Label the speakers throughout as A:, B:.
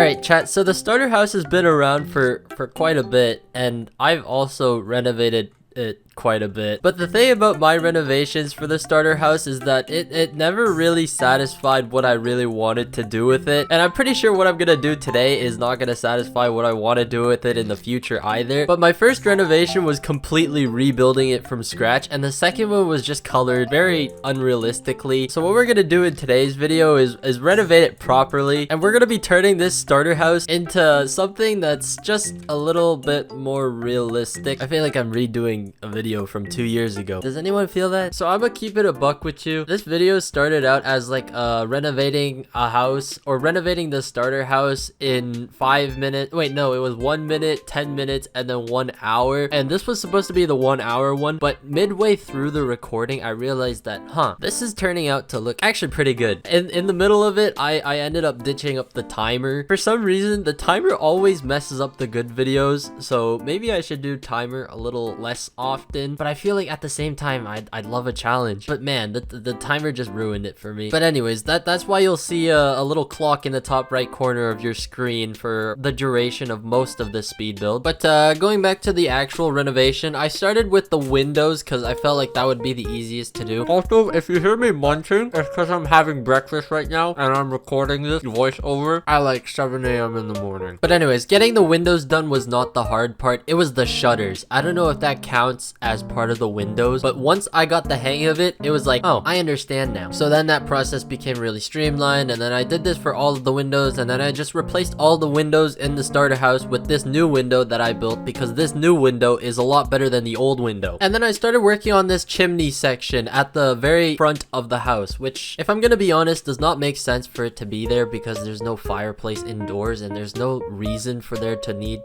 A: Alright, chat, so the starter house has been around for quite a bit, and I've also renovated it quite a bit. But the thing about my renovations for the starter house is that it never really satisfied what I really wanted to do with it. And I'm pretty sure what I'm gonna do today is not gonna satisfy what I want to do with it in the future either. But my first renovation was completely rebuilding it from scratch, and the second one was just colored very unrealistically. So what we're gonna do in today's video is renovate it properly, and we're gonna be turning this starter house into something that's just a little bit more realistic. I feel like I'm redoing a video from 2 years ago. Does anyone feel that? So I'm gonna keep it a buck with you. This video started out as like renovating a house, or renovating the starter house in 5 minutes. Wait, no, it was 1 minute, 10 minutes, and then 1 hour. And this was supposed to be the 1 hour one, but midway through the recording, I realized that, this is turning out to look actually pretty good. In the middle of it, I ended up ditching up the timer. For some reason, the timer always messes up the good videos, so maybe I should do timer a little less often. But I feel like at the same time, I'd love a challenge. But man, the timer just ruined it for me. But anyways, that's why you'll see a little clock in the top right corner of your screen for the duration of most of this speed build. But going back to the actual renovation, I started with the windows because I felt like that would be the easiest to do. Also, if you hear me munching, it's because I'm having breakfast right now and I'm recording this voiceover at like 7 a.m. in the morning. But anyways, getting the windows done was not the hard part. It was the shutters. I don't know if that counts as part of the windows, but once I got the hang of it, it was like, oh, I understand now. So then that process became really streamlined, and then I did this for all of the windows, and then I just replaced all the windows in the starter house with this new window that I built, because this new window is a lot better than the old window. And then I started working on this chimney section at the very front of the house, which, if I'm gonna be honest, does not make sense for it to be there because there's no fireplace indoors and there's no reason for there to need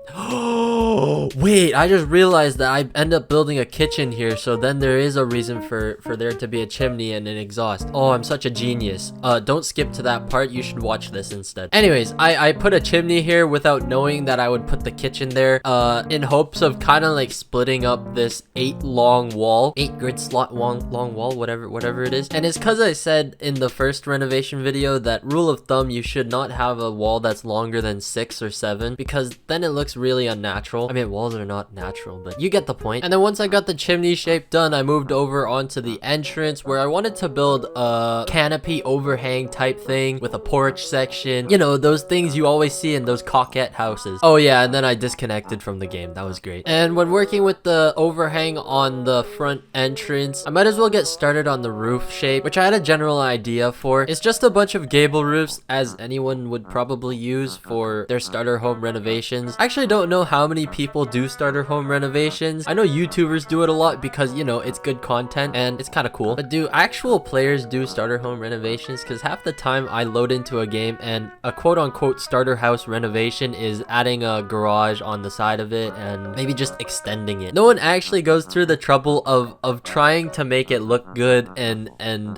A: wait, I just realized that I end up building a kitchen here, so then there is a reason for there to be a chimney and an exhaust. Oh, I'm such a genius. Don't skip to that part, you should watch this instead. Anyways, I put a chimney here without knowing that I would put the kitchen there, in hopes of kind of like splitting up this 8 grid slot long wall, whatever it is. And it's because I said in the first renovation video that rule of thumb, you should not have a wall that's longer than 6 or 7, because then it looks really unnatural. I mean, walls are not natural, but you get the point. And then once I got the chimney shape done, I moved over onto the entrance where I wanted to build a canopy overhang type thing with a porch section. You know, those things you always see in those coquette houses. Oh yeah, and then I disconnected from the game. That was great. And when working with the overhang on the front entrance, I might as well get started on the roof shape, which I had a general idea for. It's just a bunch of gable roofs, as anyone would probably use for their starter home renovations. I actually don't know how many people do starter home renovations. I know YouTubers do it a lot because, you know, it's good content and it's kind of cool. But do actual players do starter home renovations? Because half the time I load into a game and a quote-unquote starter house renovation is adding a garage on the side of it and maybe just extending it. No one actually goes through the trouble of trying to make it look good and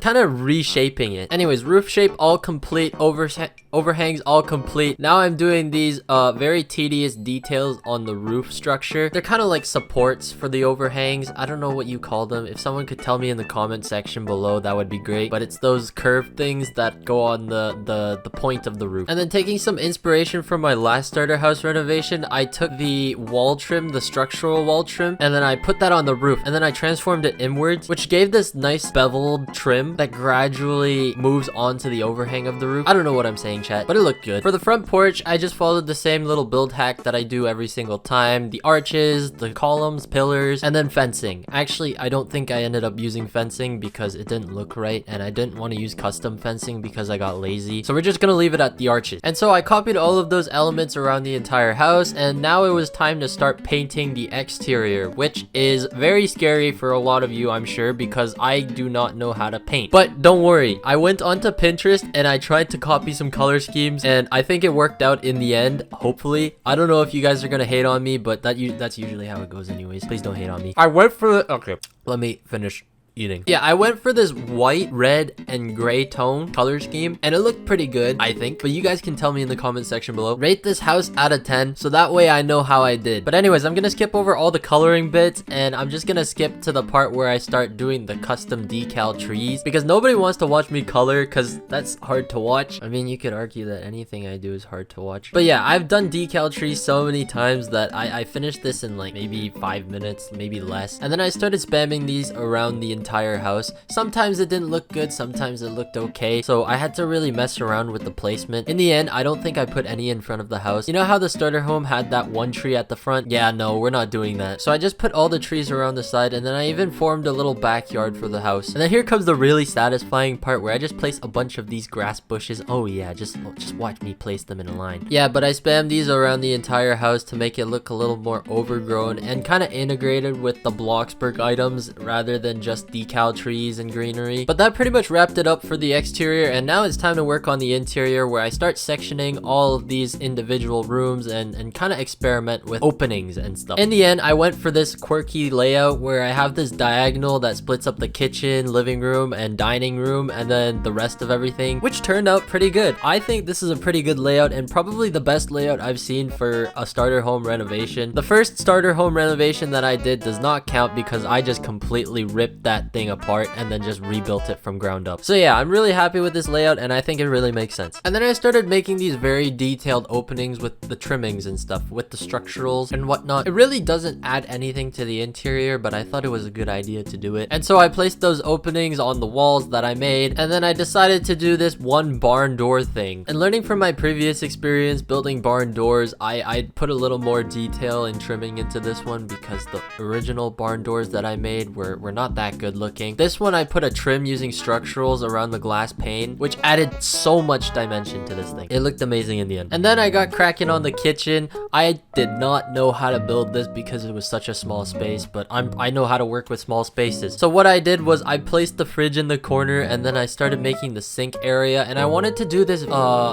A: kind of reshaping it. Anyways, roof shape all complete, overhangs all complete. Now I'm doing these very tedious details on the roof structure. They're kind of like supports for the overhangs. I don't know what you call them. If someone could tell me in the comment section below, that would be great. But it's those curved things that go on the point of the roof. And then taking some inspiration from my last starter house renovation, I took the wall trim, the structural wall trim, and then I put that on the roof, and then I transformed it inwards, which gave this nice beveled trim that gradually moves onto the overhang of the roof. I don't know what I'm saying, chat, but it looked good. For the front porch, I just followed the same little build hack that I do every single time. The arches, the columns, pillars, and then fencing. Actually, I don't think I ended up using fencing because it didn't look right, and I didn't want to use custom fencing because I got lazy. So we're just gonna leave it at the arches. And so I copied all of those elements around the entire house, and now it was time to start painting the exterior, which is very scary for a lot of you, I'm sure, because I do not know how to paint. But don't worry, I went onto Pinterest and I tried to copy some color schemes, and I think it worked out in the end, hopefully. I don't know if you guys are gonna hate on me, but that's usually how it goes anyways. Please don't hate on me. I went for the... Okay, let me finish eating. Yeah, I went for this white, red, and gray tone color scheme, and it looked pretty good, I think. But you guys can tell me in the comment section below. Rate this house out of 10, so that way I know how I did. But anyways, I'm gonna skip over all the coloring bits, and I'm just gonna skip to the part where I start doing the custom decal trees, because nobody wants to watch me color, because that's hard to watch. I mean, you could argue that anything I do is hard to watch. But yeah, I've done decal trees so many times that I finished this in like maybe 5 minutes, maybe less. And then I started spamming these around the entire house. Sometimes it didn't look good, sometimes it looked okay, so I had to really mess around with the placement. In the end, I don't think I put any in front of the house. You know how the starter home had that one tree at the front? Yeah, no, we're not doing that. So I just put all the trees around the side, and then I even formed a little backyard for the house. And then here comes the really satisfying part where I just place a bunch of these grass bushes. Oh yeah, just watch me place them in a line. Yeah, but I spammed these around the entire house to make it look a little more overgrown and kind of integrated with the bloxburg items rather than just decal trees and greenery. But that pretty much wrapped it up for the exterior, and now it's time to work on the interior, where I start sectioning all of these individual rooms and kind of experiment with openings and stuff. In the end, I went for this quirky layout where I have this diagonal that splits up the kitchen, living room, and dining room, and then the rest of everything, which turned out pretty good. I think this is a pretty good layout, and probably the best layout I've seen for a starter home renovation. The first starter home renovation that I did does not count because I just completely ripped that thing apart and then just rebuilt it from ground up. So yeah, I'm really happy with this layout, and I think it really makes sense. And then I started making these very detailed openings with the trimmings and stuff, with the structurals and whatnot. It really doesn't add anything to the interior, but I thought it was a good idea to do it. And so I placed those openings on the walls that I made, and then I decided to do this one barn door thing. And learning from my previous experience building barn doors, I put a little more detail and trimming into this one because the original barn doors that I made were not that good looking. This one I put a trim using structurals around the glass pane, which added so much dimension to this thing. It looked amazing in the end. And then I got cracking on the kitchen. I did not know how to build this because it was such a small space, but I know how to work with small spaces. So what I did was I placed the fridge in the corner, and then I started making the sink area, and I wanted to do this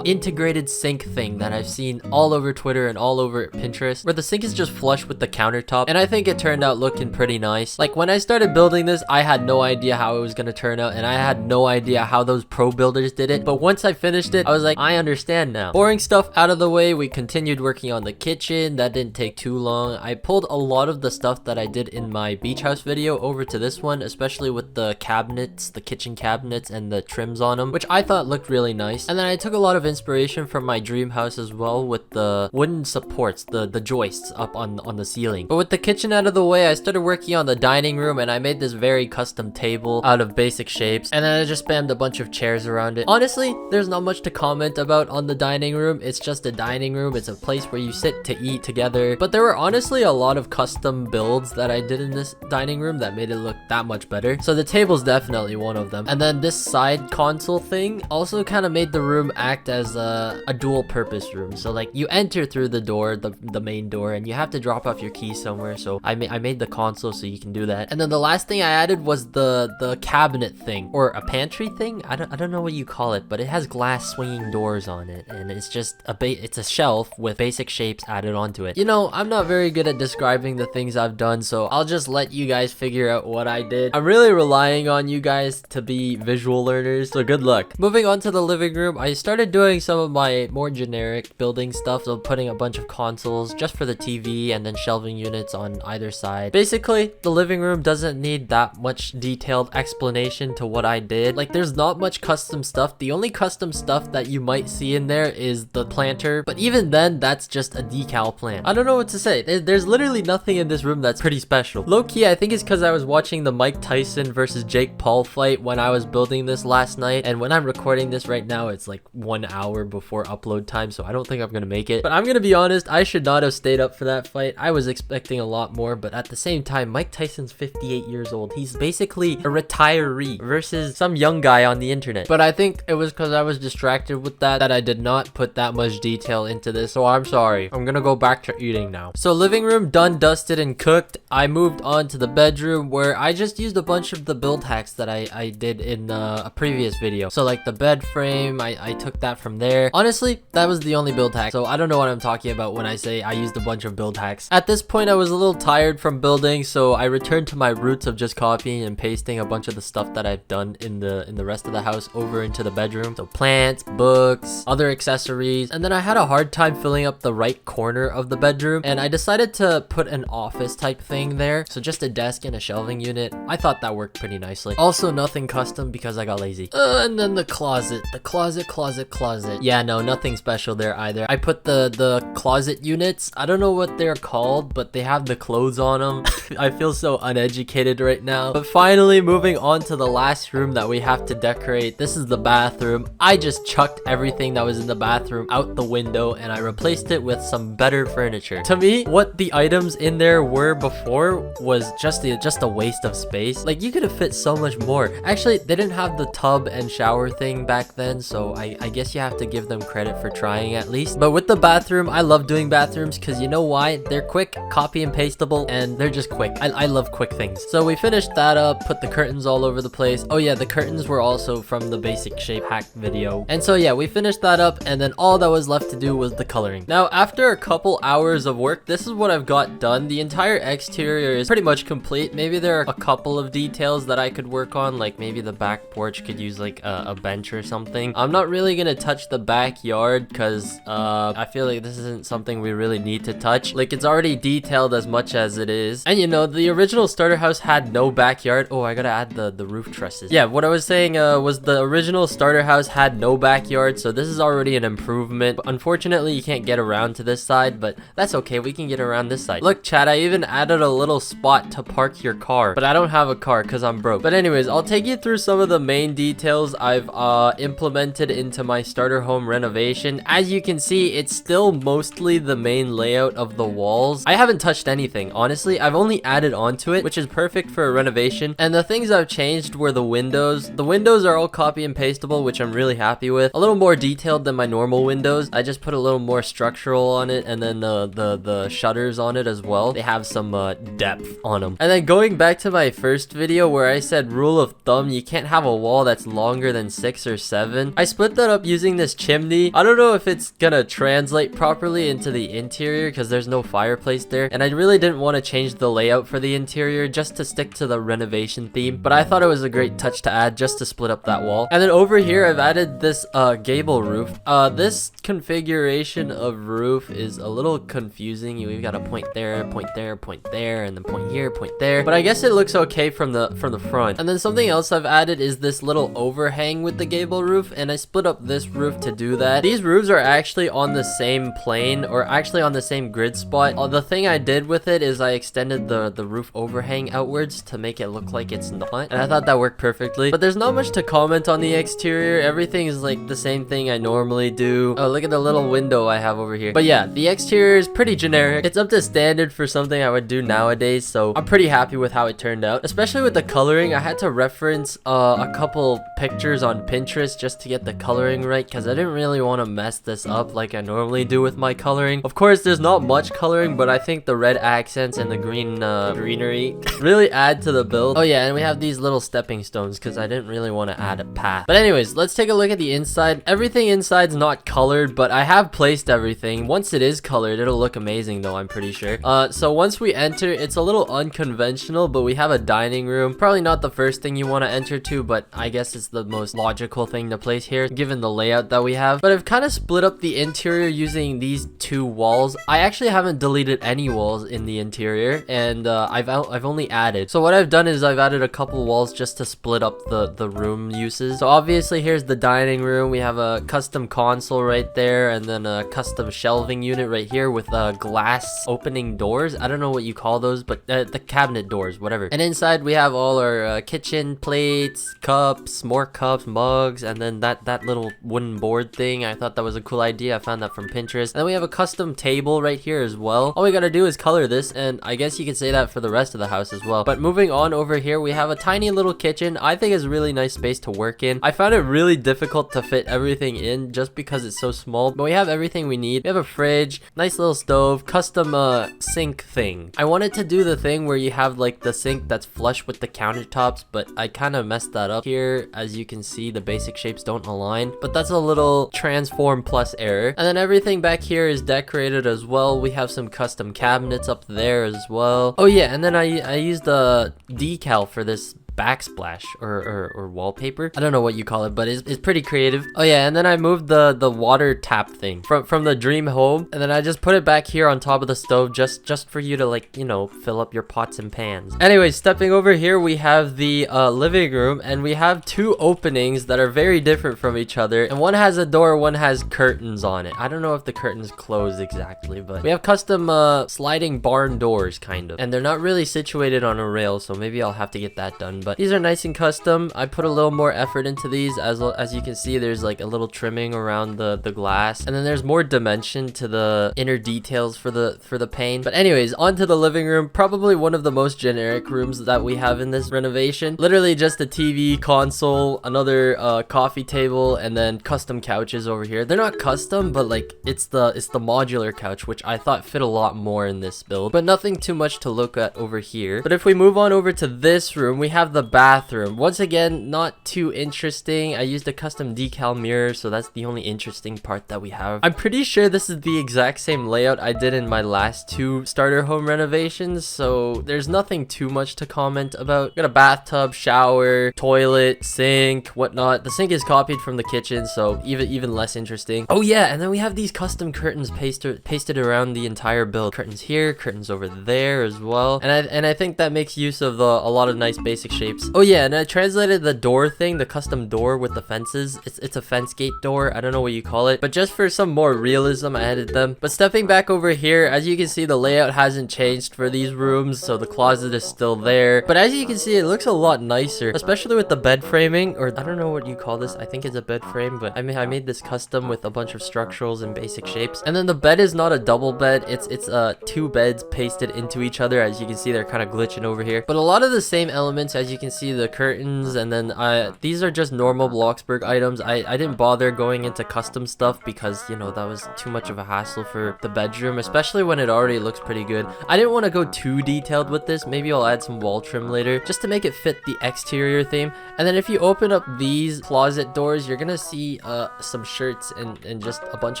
A: integrated sink thing that I've seen all over Twitter and all over Pinterest, where the sink is just flush with the countertop, and I think it turned out looking pretty nice. Like, when I started building this, I had no idea how it was gonna turn out, and I had no idea how those pro builders did it, but once I finished it, I was like, I understand now. Boring stuff out of the way, we continued working on the kitchen. That didn't take too long. I pulled a lot of the stuff that I did in my beach house video over to this one, especially with the cabinets, the kitchen cabinets, and the trims on them, which I thought looked really nice. And then I took a lot of inspiration from my dream house as well, with the wooden supports, the joists up on the ceiling. But with the kitchen out of the way, I started working on the dining room, and I made this very custom table out of basic shapes, and then I just spammed a bunch of chairs around it. Honestly, there's not much to comment about on the dining room. It's just a dining room. It's a place where you sit to eat together. But there were honestly a lot of custom builds that I did in this dining room that made it look that much better. So the table's definitely one of them. And then this side console thing also kind of made the room act as a dual purpose room. So like, you enter through the door, the main door, and you have to drop off your keys somewhere. So I made the console so you can do that. And then the last thing I added was the cabinet thing, or a pantry thing. I don't know what you call it, but it has glass swinging doors on it, and it's just it's a shelf with basic shapes added onto it. You know, I'm not very good at describing the things I've done, so I'll just let you guys figure out what I did. I'm really relying on you guys to be visual learners, so good luck. Moving on to the living room, I started doing some of my more generic building stuff, so putting a bunch of consoles just for the TV and then shelving units on either side. Basically, the living room doesn't need that much detailed explanation to what I did. Like, there's not much custom stuff. The only custom stuff that you might see in there is the planter, but even then, that's just a decal plant. I don't know what to say. There's literally nothing in this room that's pretty special. Low-key, I think it's because I was watching the Mike Tyson versus Jake Paul fight when I was building this last night, and when I'm recording this right now, it's like 1 hour before upload time, so I don't think I'm gonna make it. But I'm gonna be honest, I should not have stayed up for that fight. I was expecting a lot more, but at the same time, Mike Tyson's 58 years old. He's basically a retiree versus some young guy on the internet. But I think it was because I was distracted with that I did not put that much detail into this, so I'm sorry. I'm gonna go back to eating now. So living room done, dusted, and cooked. I moved on to the bedroom, where I just used a bunch of the build hacks that I did in a previous video. So like the bed frame, I took that from there. Honestly, that was the only build hack, so I don't know what I'm talking about when I say I used a bunch of build hacks. At this point, I was a little tired from building, so I returned to my roots of just copying copying and pasting a bunch of the stuff that I've done in the rest of the house over into the bedroom. So plants, books, other accessories. And then I had a hard time filling up the right corner of the bedroom, and I decided to put an office type thing there. So just a desk and a shelving unit. I thought that worked pretty nicely. Also nothing custom because I got lazy. And then the closet. The closet. Yeah, no, nothing special there either. I put the closet units. I don't know what they're called, but they have the clothes on them. I feel so uneducated right now. But finally, moving on to the last room that we have to decorate. This is the bathroom. I just chucked everything that was in the bathroom out the window and I replaced it with some better furniture. To me, what the items in there were before was just a waste of space. Like, you could have fit so much more. Actually, they didn't have the tub and shower thing back then, so I guess you have to give them credit for trying at least. But with the bathroom, I love doing bathrooms because you know why? They're quick, copy and pastable, and they're just quick. I love quick things. So we finished that up, put the curtains all over the place. Oh yeah, the curtains were also from the basic shape hack video. And so yeah, we finished that up, and then all that was left to do was the coloring. Now, after a couple hours of work, this is what I've got done. The entire exterior is pretty much complete. Maybe there are a couple of details that I could work on, like maybe the back porch could use like a bench or something. I'm not really gonna touch the backyard because I feel like this isn't something we really need to touch. Like, it's already detailed as much as it is. And you know, the original starter house had no backyard. Oh, I gotta add the roof trusses. Yeah, what I was saying was the original starter house had no backyard, so this is already an improvement. But unfortunately, you can't get around to this side, but that's okay. We can get around this side. Look, chat, I even added a little spot to park your car, but I don't have a car because I'm broke. But anyways, I'll take you through some of the main details I've implemented into my starter home renovation. As you can see, it's still mostly the main layout of the walls. I haven't touched anything, honestly. I've only added onto it, which is perfect for a renovation. And the things I've changed were the windows. The windows are all copy and pastable, which I'm really happy with. A little more detailed than my normal windows. I just put a little more structural on it, and then the shutters on it as well. They have some depth on them. And then going back to my first video where I said rule of thumb, you can't have a wall that's longer than 6 or 7. I split that up using this chimney. I don't know if it's gonna translate properly into the interior because there's no fireplace there, and I really didn't want to change the layout for the interior just to stick to the renovation theme, but I thought it was a great touch to add just to split up that wall. And then over here I've added this gable roof. This configuration of roof is a little confusing. We've got a point there, point there, point there, and then point here, point there, but I guess it looks okay from the front. And then something else I've added is this little overhang with the gable roof, and I split up this roof to do that. These roofs are actually on the same plane, or actually on the same grid spot. The thing I did with it is I extended the roof overhang outwards to make it look like it's not, and I thought that worked perfectly. But there's not much to comment on the exterior. Everything is like the same thing I normally do. Oh, look at the little window I have over here. But yeah, the exterior is pretty generic. It's up to standard for something I would do nowadays, so I'm pretty happy with how it turned out. Especially with the coloring, I had to reference a couple pictures on Pinterest just to get the coloring right, because I didn't really want to mess this up like I normally do with my coloring. Of course, there's not much coloring, but I think the red accents and the green greenery really add to the build. Oh yeah, and we have these little stepping stones because I didn't really want to add a path. But anyways, let's take a look at the inside. Everything inside's not colored, but I have placed everything. Once it is colored, it'll look amazing though, I'm pretty sure. So once we enter, it's a little unconventional, but we have a dining room. Probably not the first thing you want to enter to, but I guess it's the most logical thing to place here given the layout that we have. But I've kind of split up the interior using these two walls. I actually haven't deleted any walls in the interior, and I've only added. So what I've done is I've added a couple walls just to split up the room uses. So obviously here's the dining room. We have a custom console right there, and then a custom shelving unit right here with glass opening doors. I don't know what you call those, but the cabinet doors, whatever. And inside we have all our kitchen plates, cups, more cups, mugs, and then that little wooden board thing. I thought that was a cool idea. I found that from Pinterest. And then we have a custom table right here as well. All we gotta do is color this, and I guess you could say that for the rest of the house as well. But moving on over here, we have a tiny little kitchen. I think it's a really nice space to work in. I found it really difficult to fit everything in just because it's so small, but we have everything we need. We have a fridge, nice little stove, custom sink thing. I wanted to do the thing where you have like the sink that's flush with the countertops, but I kind of messed that up here. As you can see, the basic shapes don't align, but that's a little transform plus error. And then everything back here is decorated as well. We have some custom cabinets up there as well. Oh yeah, and then I used a decal for this backsplash or wallpaper. I don't know what you call it, but it's pretty creative. Oh yeah, and then I moved the water tap thing from the dream home, and then I just put it back here on top of the stove just for you to, like, you know, fill up your pots and pans. Anyway, stepping over here, we have the living room, and we have two openings that are very different from each other, and one has a door, one has curtains on it. I don't know if the curtains close exactly, but we have custom sliding barn doors, kind of, and they're not really situated on a rail, so maybe I'll have to get that done. But these are nice and custom. I put a little more effort into these. As you can see, there's like a little trimming around the glass, and then there's more dimension to the inner details for the pane. But anyways, onto the living room, probably one of the most generic rooms that we have in this renovation. Literally just a TV, console, another coffee table, and then custom couches over here. They're not custom, but like it's the modular couch, which I thought fit a lot more in this build, but nothing too much to look at over here. But if we move on over to this room, we have the bathroom. Once again, not too interesting. I used a custom decal mirror, so that's the only interesting part that we have. I'm pretty sure this is the exact same layout I did in my last two starter home renovations, so there's nothing too much to comment about. Got a bathtub, shower, toilet, sink, whatnot. The sink is copied from the kitchen, so even less interesting. Oh yeah, and then we have these custom curtains pasted around the entire build. Curtains here, curtains over there as well, and I think that makes use of a lot of nice basic shapes. Oh yeah, and I translated the door thing, the custom door with the fences. It's a fence gate door. I don't know what you call it, but just for some more realism, I added them. But stepping back over here, as you can see, the layout hasn't changed for these rooms, so the closet is still there. But as you can see, it looks a lot nicer, especially with the bed framing, or I don't know what you call this. I think it's a bed frame, but I made this custom with a bunch of structurals and basic shapes. And then the bed is not a double bed. It's two beds pasted into each other. As you can see, they're kind of glitching over here, but a lot of the same elements. As you can see, the curtains, and then these are just normal bloxburg items. I didn't bother going into custom stuff because, you know, that was too much of a hassle for the bedroom, especially when it already looks pretty good. I didn't want to go too detailed with this. Maybe I'll add some wall trim later just to make it fit the exterior theme. And then if you open up these closet doors, you're gonna see some shirts and just a bunch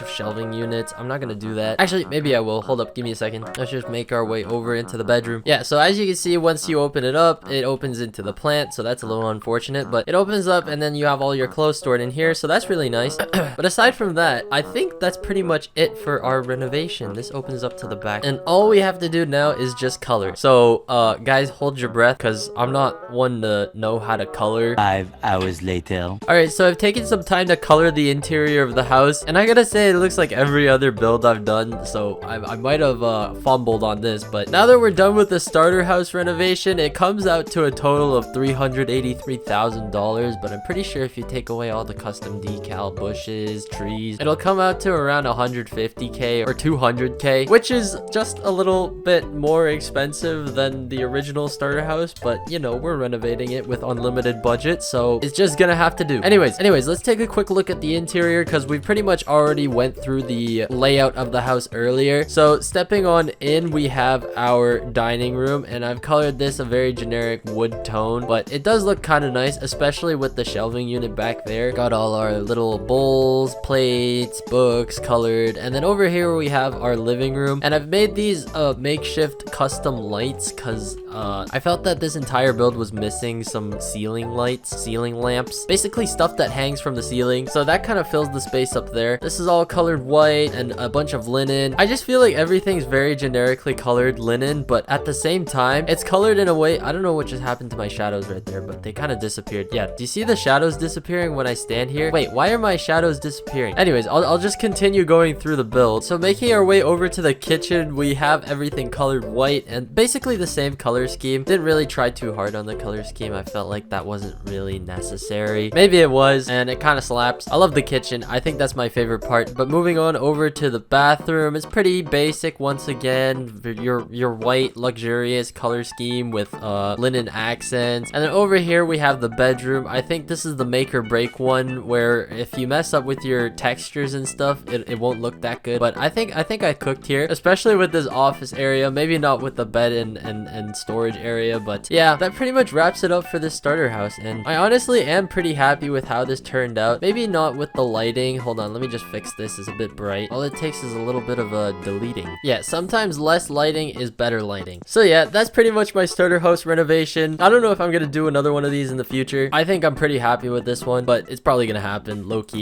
A: of shelving units. I'm not gonna do that. Actually, maybe I will. Hold up, give me a second. Let's just make our way over into the bedroom. Yeah, so as you can see, once you open it up, it opens into the plant, so that's a little unfortunate, but it opens up and then you have all your clothes stored in here, so that's really nice. But aside from that, I think that's pretty much it for our renovation. This opens up to the back, and all we have to do now is just color. So guys, hold your breath, because I'm not one to know how to color.
B: 5 hours later.
A: Alright, so I've taken some time to color the interior of the house, and I gotta say, it looks like every other build I've done, so I might have fumbled on this. But now that we're done with the starter house renovation, it comes out to a total of $383,000, but I'm pretty sure if you take away all the custom decal, bushes, trees, it'll come out to around 150k or 200k, which is just a little bit more expensive than the original starter house, but you know, we're renovating it with unlimited budget, so it's just gonna have to do. Anyways, let's take a quick look at the interior, because we pretty much already went through the layout of the house earlier. So stepping on in, we have our dining room, and I've colored this a very generic wood tone, but it does look kind of nice, especially with the shelving unit back there. Got all our little bowls, plates, books colored, and then over here we have our living room, and I've made these makeshift custom lights because I felt that this entire build was missing some ceiling lights, ceiling lamps, basically stuff that hangs from the ceiling, so that kind of fills the space up there. This is all colored white and a bunch of linen. I just feel like everything's very generically colored linen, but at the same time, it's colored in a way, I don't know what just happened to my shadows right there, but they kind of disappeared. Yeah, do you see the shadows disappearing when I stand here? Wait, why are my shadows disappearing? Anyways, I'll just continue going through the build. So making our way over to the kitchen, we have everything colored white and basically the same color scheme. Didn't really try too hard on the color scheme. I felt like that wasn't really necessary. Maybe it was, and it kind of slaps. I love the kitchen. I think that's my favorite part. But moving on over to the bathroom, it's pretty basic once again. Your white luxurious color scheme with linen accents. And then over here we have the bedroom. I think this is the make or break one, where if you mess up with your textures and stuff, it won't look that good. But I think I cooked here, especially with this office area. Maybe not with the bed and storage area, but yeah, that pretty much wraps it up for this starter house. And I honestly am pretty happy with how this turned out. Maybe not with the lighting. Hold on, let me just fix this. It's a bit bright. All it takes is a little bit of a deleting. Yeah, sometimes less lighting is better lighting. So yeah, that's pretty much my starter house renovation. I don't know know if I'm gonna do another one of these in the future. I think I'm pretty happy with this one, but it's probably gonna happen low-key.